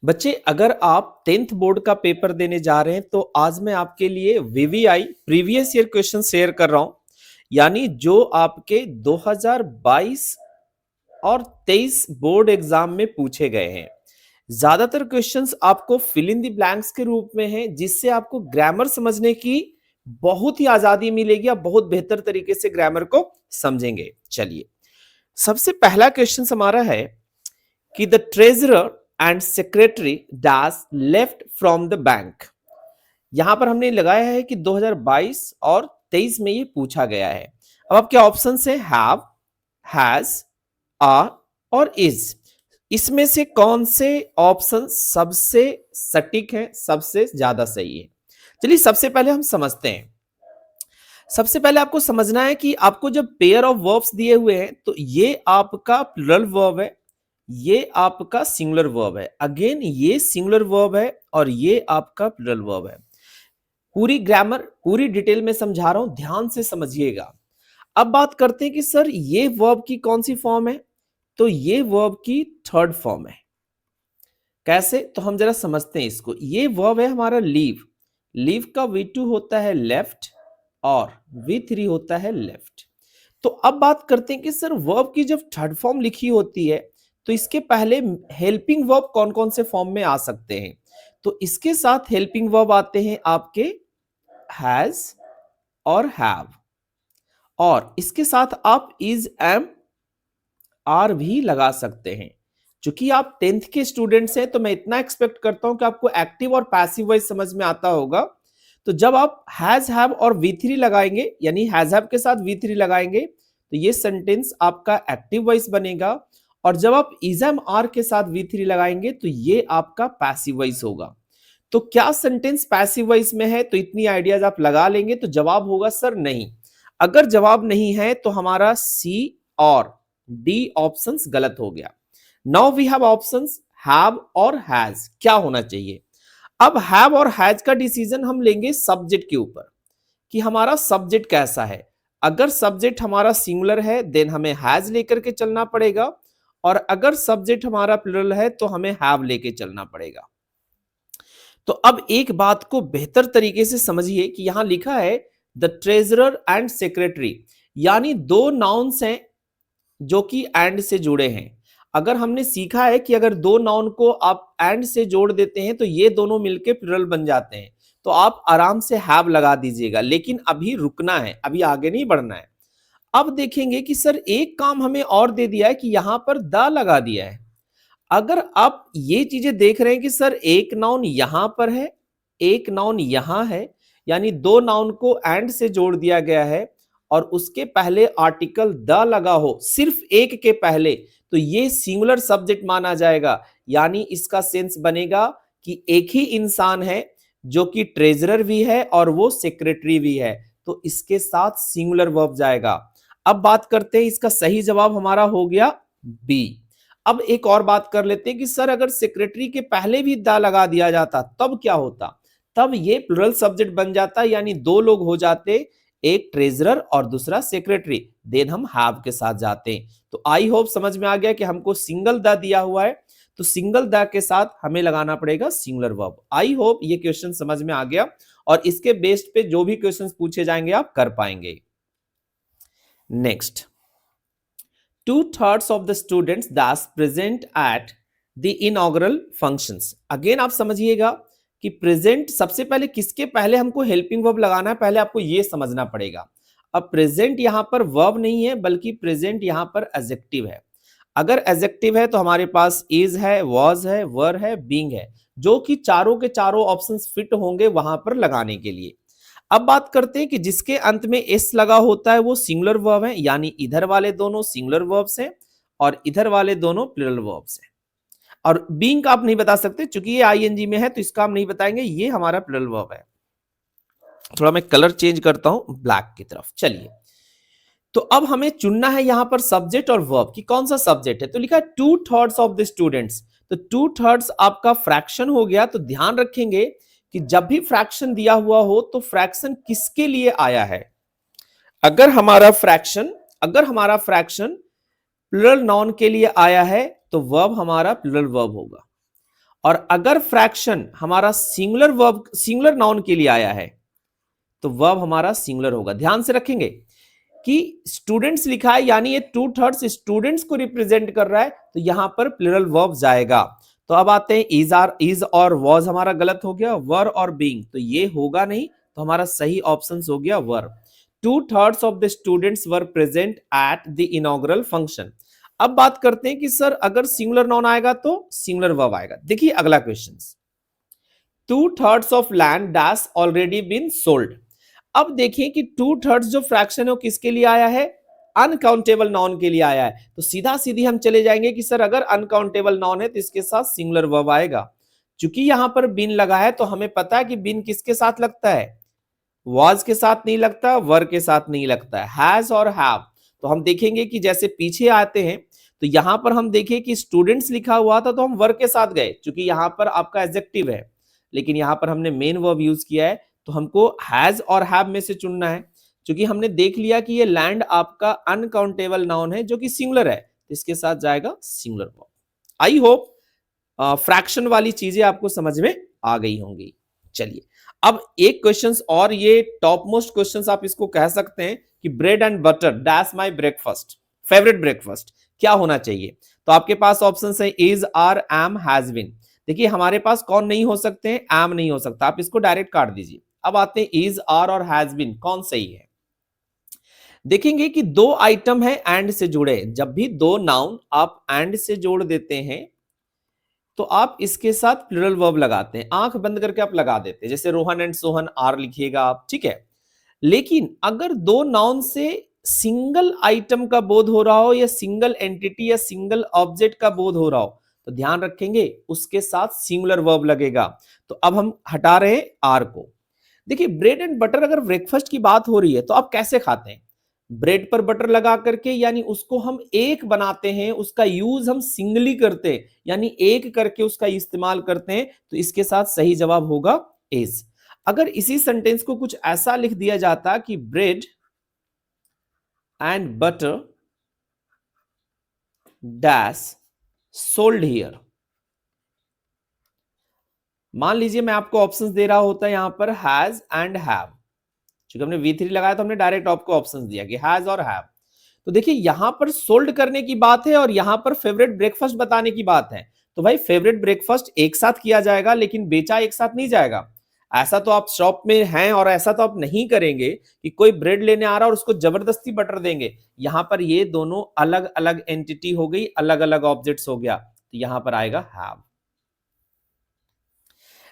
बच्चे, अगर आप 10th बोर्ड का पेपर देने जा रहे हैं तो आज मैं आपके लिए VVI previous year question share कर रहा हूं। यानी जो आपके 2022 और 23 बोर्ड एग्जाम में पूछे गए हैं। ज्यादातर क्वेश्चंस आपको फिल इन द ब्लैंक्स के रूप में हैं, जिससे आपको ग्रामर समझने की बहुत ही आजादी मिलेगी। आप बहुत बेहतर तरीके से ग्रामर को समझेंगे। चलिए, सबसे पहला क्वेश्चन हमारा है कि the treasurer and secretary dash left from the bank. यहां पर हमने लगाया है कि 2022 और 23 में ये पूछा गया है। अब आपके ऑप्शन है हैव, हैज, आर और इज। इसमें से कौन से ऑप्शन सबसे सटीक है, सबसे ज्यादा सही है? चलिए, सबसे पहले हम समझते हैं। सबसे पहले आपको समझना है कि आपको जब पेयर ऑफ वर्ब्स दिए हुए हैं तो ये आपका प्लुरल वर्ब है, ये आपका सिंगुलर वर्ब है। अगेन ये सिंगुलर वर्ब है और ये आपका प्लुरल वर्ब है। पूरी ग्रामर पूरी डिटेल में समझा रहा हूं, ध्यान से समझिएगा। अब बात करते हैं कि सर ये वर्ब की कौन सी फॉर्म है? तो ये वर्ब की थर्ड फॉर्म है। कैसे? तो हम जरा समझते हैं इसको। ये वर्ब है हमारा लीव। लीव का V2 होता है लेफ्ट और V3 होता है लेफ्ट। तो अब बात करते हैं कि सर वर्ब की जब थर्ड फॉर्म लिखी होती है तो इसके पहले हेल्पिंग वर्ब कौन कौन से फॉर्म में आ सकते हैं? तो इसके साथ हेल्पिंग वर्ब आते हैं आपके हैज और हैव, और इसके साथ आप इज, एम, आर भी लगा सकते हैं। चूंकि आप 10th के स्टूडेंट्स हैं तो मैं इतना एक्सपेक्ट करता हूं कि आपको एक्टिव और पैसिव वॉइस समझ में आता होगा। तो जब आप हैज, हैव और V3 लगाएंगे, यानी हैज हैव के साथ V3 लगाएंगे, तो ये सेंटेंस आपका एक्टिव वॉइस बनेगा। और जब आप इज, एम, आर के साथ V3 लगाएंगे तो ये आपका पैसिव वॉइस होगा। तो क्या सेंटेंस पैसिव वॉइस में है? तो इतनी आइडियाज आप लगा लेंगे तो जवाब होगा सर नहीं। अगर जवाब नहीं है तो हमारा सी और डी ऑप्शंस गलत हो गया। Now we have options have और हैज। क्या होना चाहिए? अब हैव और हैज का डिसीजन हम लेंगे सब्जेक्ट के ऊपर कि हमारा सब्जेक्ट कैसा है। अगर सब्जेक्ट हमारा सिंगुलर है देन हमें हैज लेकर के चलना पड़ेगा, और अगर सब्जेक्ट हमारा प्लुरल है तो हमें हैव लेके चलना पड़ेगा। तो अब एक बात को बेहतर तरीके से समझिए कि यहां लिखा है द ट्रेजरर एंड सेक्रेटरी, यानी दो नाउन्स हैं जो कि एंड से जुड़े हैं। अगर हमने सीखा है कि अगर दो नाउन को आप एंड से जोड़ देते हैं तो ये दोनों मिलके प्लुरल बन जाते हैं। तो आप आराम से हैव लगा दीजिएगा, लेकिन अभी रुकना है, अभी आगे नहीं बढ़ना है। अब देखेंगे कि सर एक काम हमें और दे दिया है कि यहां पर द लगा दिया है। अगर आप ये चीजें देख रहे हैं कि सर एक नाउन यहां पर है, एक नाउन यहां है, यानी दो नाउन को एंड से जोड़ दिया गया है और उसके पहले आर्टिकल द लगा हो सिर्फ एक के पहले, तो ये सिंगुलर सब्जेक्ट माना जाएगा। यानी इसका सेंस बनेगा कि एक ही इंसान है जो कि ट्रेजरर भी है और वो सेक्रेटरी भी है, तो इसके साथ सिंगुलर वर्ब जाएगा। अब बात करते हैं, इसका सही जवाब हमारा हो गया बी। अब एक और बात कर लेते हैं कि सर अगर सेक्रेटरी के पहले भी दा लगा दिया जाता तब क्या होता? तब ये प्लुरल सब्जेक्ट बन जाता, यानी दो लोग हो जाते, एक ट्रेजरर और दूसरा सेक्रेटरी, देन हम हैव के साथ जाते। तो आई होप समझ में आ गया कि हमको सिंगल द दिया हुआ है तो सिंगल द के साथ हमें लगाना पड़ेगा सिंगुलर वर्ब। आई होप ये क्वेश्चन समझ में आ गया और इसके बेस्ड पे जो भी क्वेश्चन पूछे जाएंगे आप कर पाएंगे। Next, 2/3 of the students thus present at the inaugural functions। Again आप समझिएगा कि प्रेजेंट सबसे पहले किसके पहले हमको हेल्पिंग वर्ब लगाना है, पहले आपको यह समझना पड़ेगा। अब प्रेजेंट यहां पर वर्ब नहीं है बल्कि प्रेजेंट यहां पर एडजेक्टिव है। अगर एडजेक्टिव है तो हमारे पास इज है, वॉज है, वर है, बीइंग है, जो कि चारों के चारों ऑप्शंस फिट होंगे वहां पर लगाने के लिए। अब बात करते हैं कि जिसके अंत में एस लगा होता है वो सिंगुलर वर्ब है, यानी इधर वाले दोनों सिंगुलर वर्ब्स हैं और इधर वाले दोनों प्लुरल वर्ब्स हैं। और बीइंग का आप नहीं बता सकते क्योंकि ये आईएनजी में है तो इसका हम नहीं बताएंगे, ये हमारा प्लुरल वर्ब है। थोड़ा मैं कलर चेंज करता हूं ब्लैक की तरफ। चलिए, तो अब हमें चुनना है यहां पर सब्जेक्ट और वर्ब कि कौन सा सब्जेक्ट है। तो लिखा है 2/3 ऑफ द स्टूडेंट्स, तो 2/3 आपका फ्रैक्शन हो गया। तो ध्यान रखेंगे कि जब भी फ्रैक्शन दिया हुआ हो तो फ्रैक्शन किसके लिए आया है। अगर हमारा फ्रैक्शन प्लुरल नाउन के लिए आया है तो वर्ब हमारा प्लुरल वर्ब होगा, और अगर फ्रैक्शन हमारा सिंगुलर वर्ब सिंगुलर नाउन के लिए आया है तो वर्ब हमारा सिंगुलर होगा। ध्यान से रखेंगे कि स्टूडेंट्स लिखा है यानी ये 2/3 स्टूडेंट्स को रिप्रेजेंट कर रहा है, तो यहां पर प्लूरल वर्ब जाएगा। तो अब आते हैं इज और वॉज हमारा गलत हो गया, वर और बीइंग तो ये होगा नहीं, तो हमारा सही ऑप्शन हो गया वर। 2/3 of the students were present at the inaugural function. अब बात करते हैं कि सर अगर सिंगुलर नाउन आएगा तो सिंगुलर वर्ब आएगा। देखिए अगला question, 2/3 of land dash already been sold. अब देखिए कि 2/3 जो फ्रैक्शन है वो किसके लिए आया है, अनकाउंटेबल नाउन के लिए आया है। तो सीधा सीधी हम चले जाएंगे कि सर अगर अनकाउंटेबल नाउन है तो इसके साथ सिंगुलर वर्ब आएगा। चूंकि यहां पर बिन लगा है तो हमें पता है कि बिन किसके साथ लगता है, वॉज के साथ नहीं लगता, वर के साथ नहीं लगता है, हैज और हैव। तो हम देखेंगे कि जैसे पीछे आते हैं तो यहां पर हम देखें कि स्टूडेंट्स लिखा हुआ था तो हम वर के साथ गए, क्योंकि यहां पर आपका एडजेक्टिव है, लेकिन यहां पर हमने मेन वर्ब यूज किया है तो हमको हैज और हैव में से चुनना है। क्योंकि हमने देख लिया कि ये लैंड आपका अनकाउंटेबल नाउन है जो कि सिंगुलर है, तो इसके साथ जाएगा singular verb. I hope fraction वाली चीजें आपको समझ में आ गई होंगी। चलिए अब एक क्वेश्चंस और, ये टॉप मोस्ट क्वेश्चंस आप इसको कह सकते हैं कि bread and butter dash my breakfast, favourite breakfast क्या होना चाहिए। तो आपके पास ऑप्शंस है is, are, am, has been. देखिए हमारे पास कौन नहीं हो सकते हैं, एम नहीं हो सकता, आप इसको डायरेक्ट काट दीजिए। अब आते हैं इज, आर और हैज बीन कौन सही है। देखेंगे कि दो आइटम है एंड से जुड़े, जब भी दो नाउन आप एंड से जोड़ देते हैं तो आप इसके साथ प्लूरल वर्ब लगाते हैं, आंख बंद करके आप लगा देते हैं, जैसे रोहन एंड सोहन, आर लिखिएगा आप, ठीक है। लेकिन अगर दो नाउन से सिंगल आइटम का बोध हो रहा हो या सिंगल एंटिटी या सिंगल ऑब्जेक्ट का बोध हो रहा हो तो ध्यान रखेंगे उसके साथ सिंगुलर वर्ब लगेगा। तो अब हम हटा रहे हैं आर को। देखिए ब्रेड एंड बटर अगर ब्रेकफास्ट की बात हो रही है तो आप कैसे खाते हैं, ब्रेड पर बटर लगा करके, यानी उसको हम एक बनाते हैं, उसका यूज हम सिंगली करते हैं, यानी एक करके उसका इस्तेमाल करते हैं। तो इसके साथ सही जवाब होगा इज। अगर इसी सेंटेंस को कुछ ऐसा लिख दिया जाता कि bread and butter dash sold here, मान लीजिए मैं आपको ऑप्शंस दे रहा होता है यहां पर हैज एंड हैव, क्योंकि हमने V3 लगाया तो हमने डायरेक्ट आपको ऑप्शंस दिया कि हैज और हैव। तो देखिए यहां पर सोल्ड करने की बात है और यहां पर फेवरेट ब्रेकफास्ट बताने की बात है। तो भाई फेवरेट ब्रेकफास्ट एक साथ किया जाएगा लेकिन बेचा एक साथ नहीं जाएगा। ऐसा तो आप शॉप में हैं और ऐसा तो आप नहीं करेंगे कि कोई ब्रेड लेने आ रहा और उसको जबरदस्ती बटर देंगे। यहां पर ये दोनों अलग अलग एंटिटी हो गई, अलग अलग ऑब्जेक्ट्स हो गया, तो यहां पर आएगा have.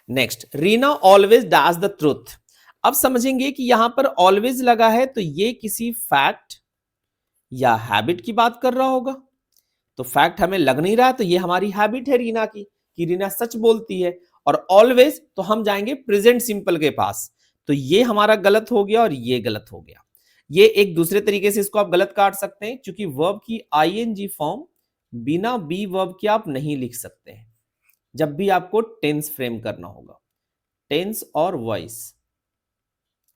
Next, Reena always dash the truth. अब समझेंगे कि यहां पर ऑलवेज लगा है तो ये किसी फैक्ट या हैबिट की बात कर रहा होगा। तो फैक्ट हमें लग नहीं रहा है तो ये हमारी हैबिट है रीना की, कि रीना सच बोलती है। और ऑलवेज तो हम जाएंगे प्रेजेंट सिंपल के पास, तो ये हमारा गलत हो गया और ये गलत हो गया। ये एक दूसरे तरीके से इसको आप गलत काट सकते हैं, क्योंकि वर्ब की आईएनजी फॉर्म बिना बी वर्ब के आप नहीं लिख सकते हैं जब भी आपको टेंस फ्रेम करना होगा, टेंस और वॉइस,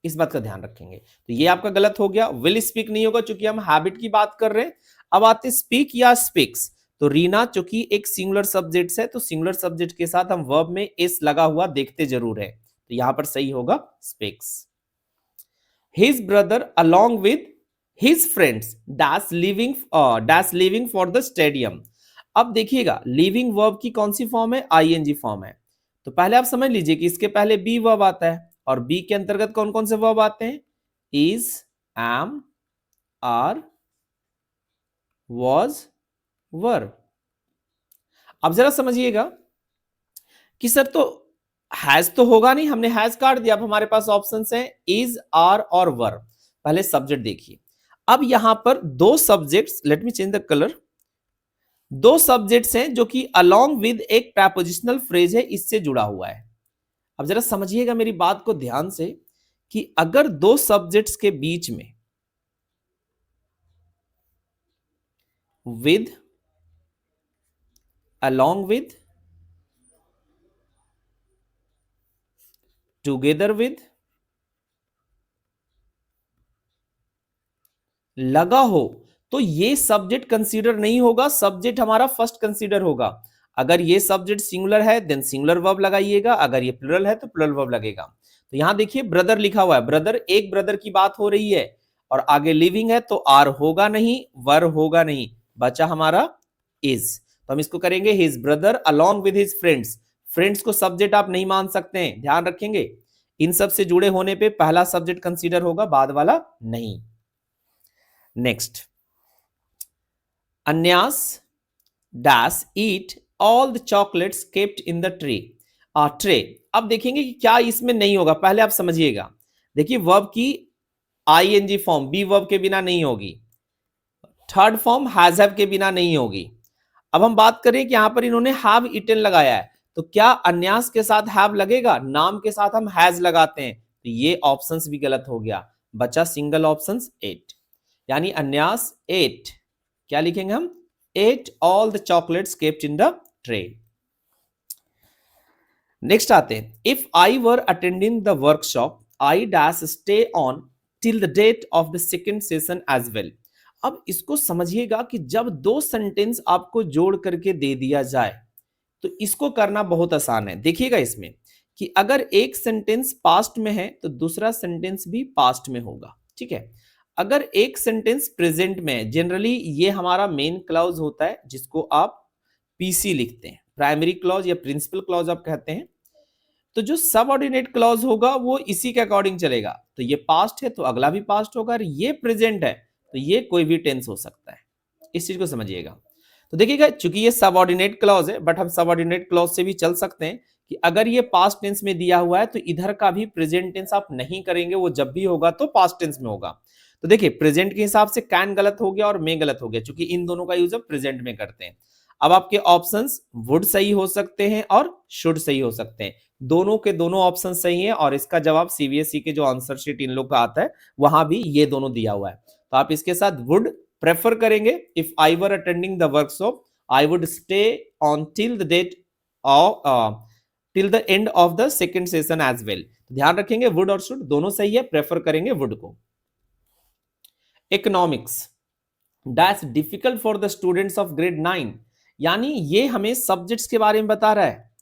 इस बात का ध्यान रखेंगे। तो ये आपका गलत हो गया, विल स्पीक नहीं होगा क्योंकि हम हैबिट की बात कर रहे हैं। अब आते स्पीक या स्पीक्स, तो रीना चूंकि एक सिंगुलर सब्जेक्ट है तो सिंगुलर सब्जेक्ट के साथ हम वर्ब में एस लगा हुआ देखते जरूर है, तो यहां पर सही होगा speaks. His brother along with his friends dash living for the stadium. अब देखिएगा लिविंग वर्ब की कौन सी फॉर्म है, आईएनजी फॉर्म है। तो पहले आप समझ लीजिए कि इसके पहले बी वर्ब आता है और बी के अंतर्गत कौन कौन से वर्ब आते हैं, इज, एम, आर, वॉज, वर। अब जरा समझिएगा कि सर तो हैज तो होगा नहीं, हमने हैज काट दिया। अब हमारे पास ऑप्शंस हैं इज, आर और वर। पहले सब्जेक्ट देखिए, अब यहां पर दो subjects, let me change the colour, दो सब्जेक्ट्स हैं जो कि अलोंग विद एक प्रपोजिशनल फ्रेज है, इससे जुड़ा हुआ है। अब जरा समझिएगा मेरी बात को ध्यान से कि अगर दो सब्जेक्ट्स के बीच में with, along with, together with लगा हो तो ये सब्जेक्ट कंसीडर नहीं होगा, सब्जेक्ट हमारा फर्स्ट कंसीडर होगा। अगर ये सब्जेक्ट सिंगुलर है देन सिंगुलर वर्ब लगाइएगा, अगर ये प्लुरल है तो प्लुरल वर्ब लगेगा। तो यहां देखिए ब्रदर लिखा हुआ है, ब्रदर, एक ब्रदर की बात हो रही है और आगे लिविंग है तो आर होगा नहीं, वर होगा नहीं, बचा हमारा इज। तो हम इसको करेंगे his brother along with his friends. Friends को सब्जेक्ट आप नहीं मान सकते हैं, ध्यान रखेंगे। इन सब से जुड़े होने पे पहला सब्जेक्ट कंसीडर होगा, बाद वाला नहीं। नेक्स्ट, अन्यास dash eat all the chocolates kept in the tray. अब देखेंगे कि क्या इसमें नहीं होगा, पहले आप समझिएगा। देखिए वर्ब की आईएनजी फॉर्म बी वर्ब के बिना नहीं होगी, थर्ड फॉर्म हैज हैव के बिना नहीं होगी। अब हम बात करें कि यहां पर इन्होंने हैव ईटन लगाया है, तो क्या अन्यास के साथ हैव लगेगा? नाम के साथ हम हैज लगाते हैं, तो ये ऑप्शंस भी गलत हो गया, बचा सिंगल ऑप्शंस एट, यानी अन्यास एट, क्या लिखेंगे हम? ate all the chocolates kept in the tray। Next आते हैं, if I were attending the workshop I dash stay on till the date of the second session as well. अब इसको समझिएगा कि जब दो सेंटेंस आपको जोड़ करके दे दिया जाए तो इसको करना बहुत आसान है। देखिएगा इसमें कि अगर एक सेंटेंस पास्ट में है तो दूसरा सेंटेंस भी पास्ट में होगा, ठीक है। अगर एक सेंटेंस प्रेजेंट में है, जनरली ये हमारा मेन क्लॉज होता है जिसको आप पीसी लिखते हैं, प्राइमरी क्लॉज या प्रिंसिपल क्लॉज आप कहते हैं। तो जो सबऑर्डिनेट क्लॉज होगा वो इसी के अकॉर्डिंग चलेगा। तो ये पास्ट है तो अगला भी पास्ट होगा, और ये प्रेजेंट है तो ये कोई भी टेंस हो सकता है, इस चीज को समझिएगा। तो देखिएगा चूंकि ये सबऑर्डिनेट क्लॉज है, बट हम सबऑर्डिनेट क्लॉज से भी चल सकते हैं कि अगर ये पास्ट टेंस में दिया हुआ है तो इधर का भी प्रेजेंट टेंस आप नहीं करेंगे, वो जब भी होगा तो पास्ट टेंस में होगा। तो देखिए प्रेजेंट के हिसाब से कैन गलत हो गया और मे गलत हो गया, क्योंकि इन दोनों का यूज अब प्रेजेंट में करते हैं। अब आपके ऑप्शंस वुड सही हो सकते हैं और शुड सही हो सकते हैं, दोनों के दोनों ऑप्शन सही है, और इसका जवाब सीबीएसई के जो आंसर शीट इन लोग का आता है वहां भी ये दोनों दिया हुआ है। तो आप इसके साथ वुड प्रेफर करेंगे। If I were attending the workshop I would stay on till the date till the end of the second session as well. ध्यान रखेंगे वुड और शुड दोनों सही है, प्रेफर करेंगे वुड को। Economics that's difficult for the students of grade 9, यानी ये हमें सब्जेक्ट्स के बारे में बता रहा है।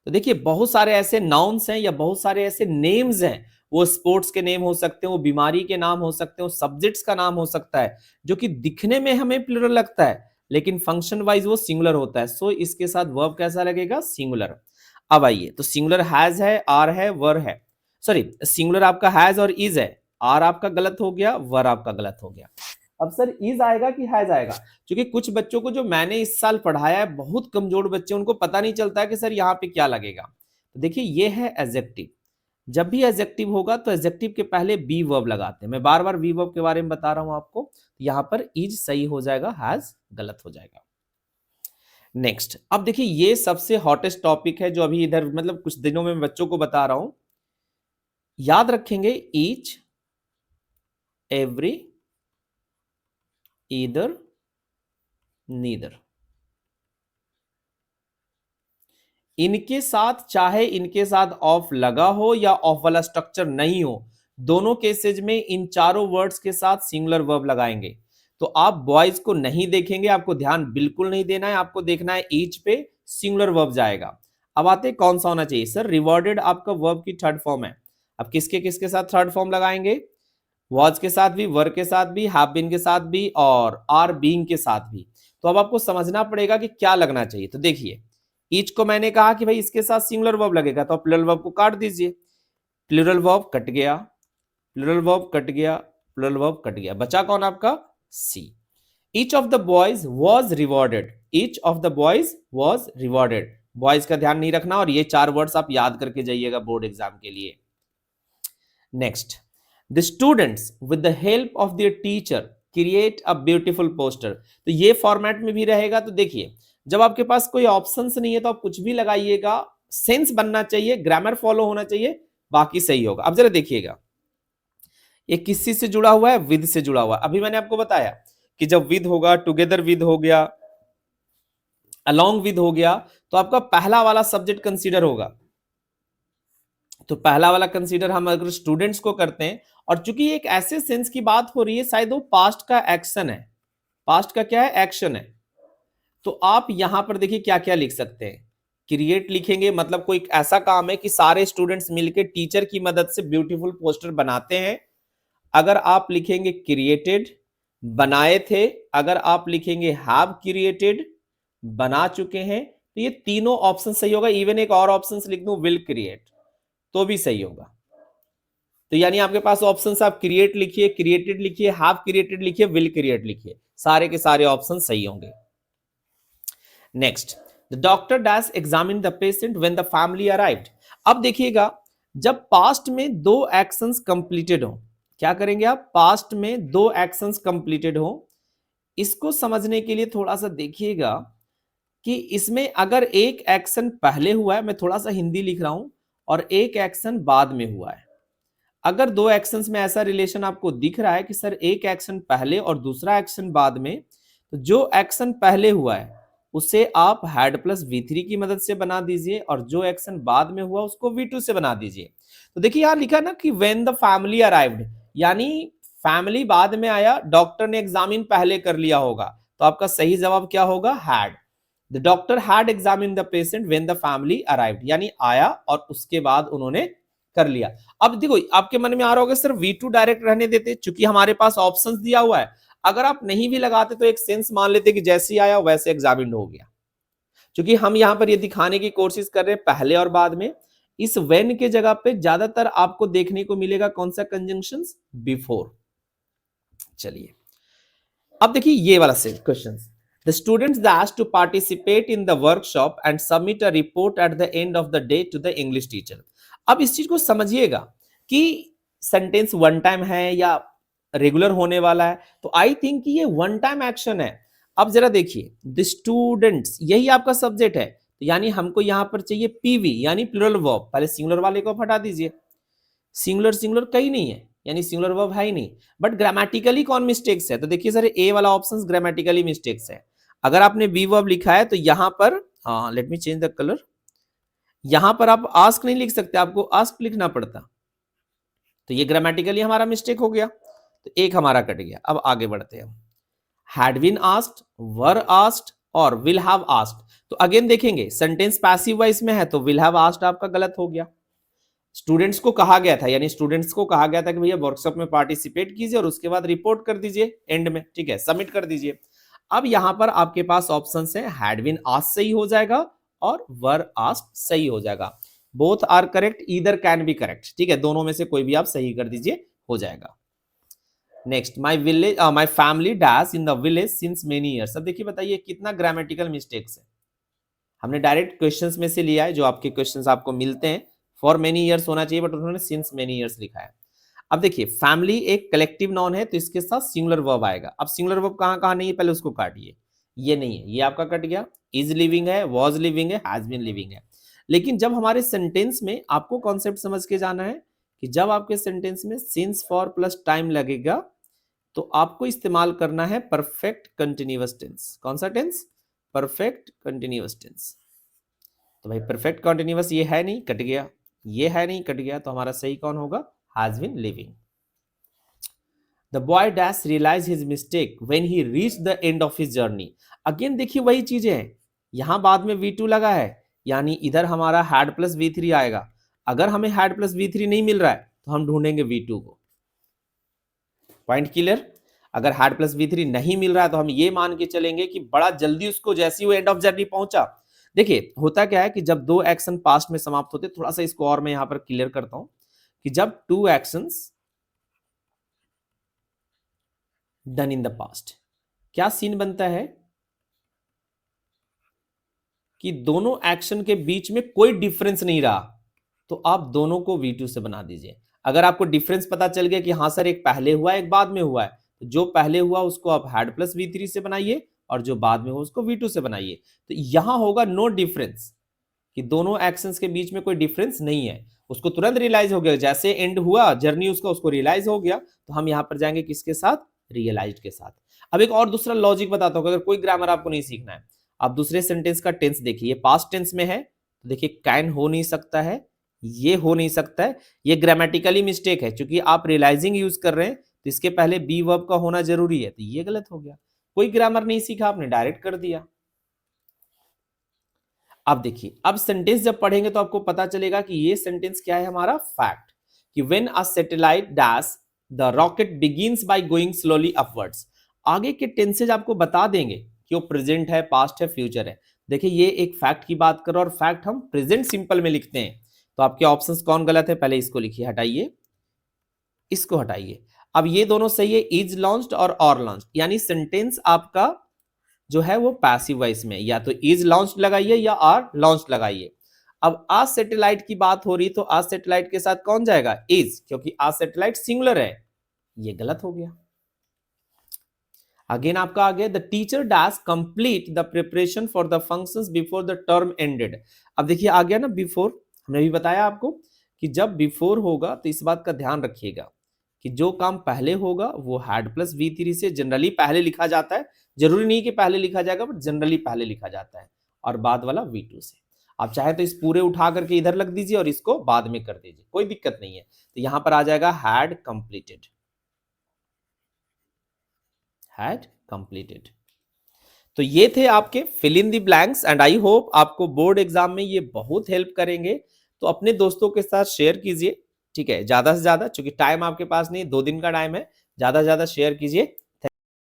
तो देखिए बहुत सारे ऐसे नाउन्स हैं या बहुत सारे ऐसे नेम्स हैं, वो स्पोर्ट्स के नेम हो सकते हैं, वो बीमारी के नाम हो सकते हैं, वो सब्जेक्ट्स का नाम हो सकता है, जो कि दिखने में हमें प्लुरल लगता है लेकिन फंक्शन वाइज वो सिंगुलर होता है। सो इसके साथ वर्ब कैसा लगेगा? सिंगुलर। अब आइए, तो सिंगुलर हैज है, आर है, वर है, सॉरी सिंगुलर आपका हैज और इज है, आर आपका गलत हो गया, वर आपका गलत हो गया। अब सर इज आएगा कि हैज आएगा? क्योंकि कुछ बच्चों को जो मैंने इस साल पढ़ाया है, बहुत कमजोर बच्चे, उनको पता नहीं चलता है कि सर यहाँ पे क्या लगेगा। तो देखिए ये है एडजेक्टिव, जब भी एडजेक्टिव होगा तो एडजेक्टिव के पहले बी वर्ब लगाते हैं। मैं बार बार बी वर्ब के बारे में बता रहा हूं आपको, यहां पर इज सही हो जाएगा, हैज गलत हो जाएगा। नेक्स्ट, अब देखिए ये सबसे हॉटेस्ट टॉपिक है जो अभी इधर मतलब कुछ दिनों में बच्चों को बता रहा हूं। याद रखेंगे ईच, एवरी, ईदर, नीदर, इनके साथ चाहे इनके साथ ऑफ लगा हो या ऑफ वाला स्ट्रक्चर नहीं हो, दोनों केसेज में इन चारों वर्ड्स के साथ सिंगुलर वर्ब लगाएंगे। तो आप बॉयज को नहीं देखेंगे, आपको ध्यान बिल्कुल नहीं देना है, आपको देखना है ईच पे सिंगुलर वर्ब जाएगा। अब आते कौन सा होना चाहिए? सर रिवॉर्डेड आपका वर्ब की थर्ड फॉर्म है। अब किसके किसके साथ थर्ड फॉर्म लगाएंगे? वॉज के साथ भी, वर के साथ भी, हैव बीन के साथ भी और आर बीइंग के साथ भी। तो अब आपको समझना पड़ेगा कि क्या लगना चाहिए। तो देखिए ईच को मैंने कहा कि भाई इसके साथ सिंगुलर वर्ब लगेगा, तो प्लुरल वर्ब को काट दीजिए, प्लुरल वर्ब कट गया, प्लुरल वर्ब कट गया, प्लुरल वर्ब कट गया, बचा कौन आपका? C. Each of the boys was rewarded, each of the boys was rewarded, boys का ध्यान नहीं रखना, और ये चार वर्ड्स आप याद करके जाइएगा बोर्ड एग्जाम के लिए। Next, the students with the help of their teacher create a beautiful poster. तो ये फॉर्मेट में भी रहेगा। तो देखिए जब आपके पास कोई ऑप्शंस नहीं है तो आप कुछ भी लगाइएगा, सेंस बनना चाहिए, ग्रामर फॉलो होना चाहिए, बाकी सही होगा। अब जरा देखिएगा ये किस चीज से जुड़ा हुआ है? विद से जुड़ा हुआ है। अभी मैंने आपको बताया कि जब विद होगा, टुगेदर विद हो गया, अलोंग विद हो गया, तो आपका पहला वाला सब्जेक्ट कंसीडर होगा। तो पहला वाला कंसीडर हम अगर स्टूडेंट्स को करते हैं, और चूंकि एक ऐसे सेंस की बात हो रही है, शायद वो पास्ट का एक्शन है, पास्ट का क्या है? एक्शन है। तो आप यहां पर देखिए क्या क्या लिख सकते हैं। क्रिएट लिखेंगे, मतलब कोई ऐसा काम है कि सारे स्टूडेंट्स मिलकर टीचर की मदद से ब्यूटीफुल पोस्टर बनाते हैं। अगर आप लिखेंगे क्रिएटेड, बनाए थे। अगर आप लिखेंगे हैव क्रिएटेड, बना चुके हैं। तो ये तीनों ऑप्शन सही होगा। इवन एक और ऑप्शन लिख दूं विल क्रिएट, तो भी सही होगा। तो यानी आपके पास ऑप्शन, आप क्रिएट लिखिए, क्रिएटेड लिखिए, हैव क्रिएटेड लिखिए, विल क्रिएट लिखिए, सारे के सारे ऑप्शन सही होंगे। Next, the doctor dash examine the patient when the family arrived. अब देखिएगा, जब पास्ट में दो एक्शंस कंप्लीटेड हो, क्या करेंगे आप, पास्ट में दो एक्शंस कंप्लीटेड हो। इसको समझने के लिए थोड़ा सा देखिएगा कि इसमें अगर एक एक्शन पहले हुआ है, मैं थोड़ा सा हिंदी लिख रहा हूं, और एक एक्शन बाद में हुआ है। अगर दो एक्शंस में ऐसा रिलेशन आपको दिख रहा है कि सर एक एक्शन पहले और दूसरा एक्शन बाद में, तो जो एक्शन पहले हुआ है उसे आप हैड प्लस V3 की मदद से बना दीजिए, और जो एक्शन बाद में हुआ उसको V2 से बना दीजिए। तो देखिए यहां लिखा ना कि व्हेन द फैमिली अराइव्ड, यानी फैमिली बाद में आया, डॉक्टर ने एग्जामिन पहले कर लिया होगा। तो आपका सही जवाब क्या होगा, had. The doctor had examine the patient when the family arrived, यानी आया और उसके बाद उन्होंने कर लिया। अब देखो आपके मन में आ रहा होगा सर V2 डायरेक्ट रहने देते, चूंकि हमारे पास ऑप्शंस दिया हुआ है। अगर आप नहीं भी लगाते तो एक सेंस मान लेते कि जैसे ही आया वैसे एग्जामिन्ड हो गया। क्योंकि हम यहां पर ये दिखाने की कोशिश कर रहे हैं पहले और बाद में। इस व्हेन के जगह पे ज्यादातर आपको देखने को मिलेगा कौन सा कंजंक्शन, बिफोर। चलिए अब देखिए ये वाला question, the students asked to participate in the workshop and submit a report at the end of the day to the English teacher। अब इस चीज को समझिएगा कि सेंटेंस वन टाइम है या रेगुलर होने वाला है। तो आई थिंक ये वन टाइम एक्शन है। अब जरा देखिए, द स्टूडेंट्स यही आपका सब्जेक्ट है, तो यानी हमको यहां पर चाहिए पीवी यानी प्लूरल वर्ब। पहले सिंगुलर वाले को हटा दीजिए, सिंगुलर सिंगुलर कहीं नहीं है, यानी सिंगुलर वर्ब है ही नहीं। बट ग्रामेटिकली कौन मिस्टेक्स है, तो देखिए सर ए वाला ऑप्शन ग्रामेटिकली मिस्टेक्स है। अगर आपने बी वर्ब लिखा है तो यहां पर, let me change the colour, यहां पर आप आस्क नहीं लिख सकते, आपको आस्क लिखना पड़ता। तो ये ग्रामेटिकली हमारा मिस्टेक हो गया, तो एक हमारा कट गया। अब आगे बढ़ते हैं, had been asked, were asked और विल हैव आस्क्ड। तो अगेन देखेंगे सेंटेंस पैसिव वॉइस में है, तो विल हैव आस्क्ड आपका गलत हो गया। स्टूडेंट्स को कहा गया था, यानी स्टूडेंट्स को कहा गया था कि भैया वर्कशॉप में पार्टिसिपेट कीजिए और उसके बाद रिपोर्ट कर दीजिए एंड में, ठीक है, सबमिट कर दीजिए। अब यहां पर आपके पास ऑप्शन है, हैड बीन आस्क्ड सही हो जाएगा और वर आस्क्ड सही हो जाएगा। Both are correct, either can be correct, ठीक है, दोनों में से कोई भी आप सही कर दीजिए, हो जाएगा। Next, my family dash in the village since many years. अब देखिए बताइए कितना ग्रामेटिकल मिस्टेक्स है। हमने डायरेक्ट क्वेश्चंस में से लिया है, जो आपके क्वेश्चंस आपको मिलते हैं, फॉर मेनी ईयर्स होना चाहिए, बट उन्होंने सिंस मेनी ईयर्स लिखा है। अब देखिए फैमिली एक कलेक्टिव नॉन है, तो इसके साथ सिंगुलर वर्ब आएगा। अब सिंगुलर वर्ब कहां कहां नहीं है, पहले उसको काटिए। ये नहीं है, ये आपका कट गया। इज लिविंग है, वॉज लिविंग है, हैज बीन लिविंग है। लेकिन जब हमारे सेंटेंस में आपको कॉन्सेप्ट समझ के जाना है कि जब आपके सेंटेंस में सिंस फॉर प्लस टाइम लगेगा, तो आपको इस्तेमाल करना है परफेक्ट कंटिन्यूअस टेंस। कौन सा टेंस, परफेक्ट कंटिन्यूअस टेंस। तो भाई परफेक्ट कंटिन्यूअस ये है नहीं, कट गया, ये है नहीं, कट गया, तो हमारा सही कौन होगा, has been living. The boy dash realize his mistake when he reach the end of his journey. Again देखिए वही चीजें हैं, यहां बाद में V2 लगा है, यानी इधर हमारा हैड प्लस V3 आएगा। अगर हमें हैड प्लस V3 नहीं मिल रहा है तो हम ढूंढेंगे V2 को। Point clear. अगर हैड प्लस V3 नहीं मिल रहा है तो हम ये मान के चलेंगे कि बड़ा जल्दी उसको, जैसे ही वो एंड ऑफ जर्नी पहुंचा। देखिए होता क्या है कि जब दो एक्शन पास्ट में समाप्त होते, थोड़ा सा इसको और मैं यहां पर क्लियर करता हूं कि जब two actions done in the past, क्या सीन बनता है कि दोनों एक्शन के बीच में कोई डिफरेंस नहीं रहा, तो आप दोनों को V2 से बना दीजिए। अगर आपको डिफरेंस पता चल गया कि हाँ सर एक पहले हुआ एक बाद में हुआ है, तो जो पहले हुआ उसको आप हैड प्लस V3 से बनाइए और जो बाद में हुआ उसको V2 से बनाइए। तो यहां होगा नो डिफरेंस, कि दोनों एक्शंस के बीच में कोई डिफरेंस नहीं है। उसको तुरंत रियलाइज हो गया, जैसे एंड हुआ जर्नी उसका, उसको रियलाइज हो गया, तो हम यहां पर जाएंगे किसके साथ, रियलाइज्ड के साथ। अब एक और दूसरा लॉजिक बताता हूं, अगर कोई ग्रामर आपको नहीं सीखना है, आप दूसरे सेंटेंस का टेंस देखिए, पास्ट टेंस में है, तो देखिए कैन हो नहीं सकता है, ये हो नहीं सकता है, ये ग्रामेटिकली मिस्टेक है, क्योंकि आप रियलाइजिंग यूज कर रहे हैं तो इसके पहले बी वर्ब का होना जरूरी है, तो ये गलत हो गया। कोई ग्रामर नहीं सीखा आपने, डायरेक्ट कर दिया। अब देखिए, अब सेंटेंस जब पढ़ेंगे तो आपको पता चलेगा कि ये सेंटेंस क्या है हमारा, फैक्ट, कि when a satellite dash the rocket begins by going slowly upwards. आगे के टेंसेज आपको बता देंगे कि वो प्रेजेंट है, पास्ट है, फ्यूचर है। देखिए ये एक फैक्ट की बात करो और फैक्ट हम प्रेजेंट सिंपल में लिखते हैं, तो आपके ऑप्शंस कौन गलत है, पहले इसको लिखिए, हटाइए, इसको हटाइए। अब ये दोनों सही है, इज लॉन्च्ड और लॉन्च्ड, यानी सेंटेंस आपका जो है वो पैसिव वॉइस में, या तो इज लॉन्च लगाइए या आर लॉन्च लगाइए। अब आज सैटेलाइट की बात हो रही तो आज सैटेलाइट के साथ कौन जाएगा, इज, क्योंकि आज सैटेलाइट सिंगुलर है, ये गलत हो गया। अगेन आपका आ गया, the teacher dash complete the preparation for the functions before the term ended. अब देखिए आ गया ना बिफोर, हमने भी बताया आपको कि जब बिफोर होगा तो इस बात का ध्यान रखिएगा कि जो काम पहले होगा वो हैड प्लस V3 से जनरली पहले लिखा जाता है, जरूरी नहीं कि पहले लिखा जाएगा, बट जनरली पहले लिखा जाता है, और बाद वाला V2 से। आप चाहे तो इस पूरे उठा करके इधर लग दीजिए और इसको बाद में कर दीजिए, कोई दिक्कत नहीं है। तो यहां पर आ जाएगा हैड कंप्लीटेड, हैड कंप्लीटेड। तो ये थे आपके fill in the blanks, and I hope आपको बोर्ड एग्जाम में ये बहुत हेल्प करेंगे। तो अपने दोस्तों के साथ शेयर कीजिए, ठीक है, ज्यादा से ज्यादा, क्योंकि टाइम आपके पास नहीं, 2 दिन का टाइम है, ज्यादा से ज्यादा शेयर कीजिए।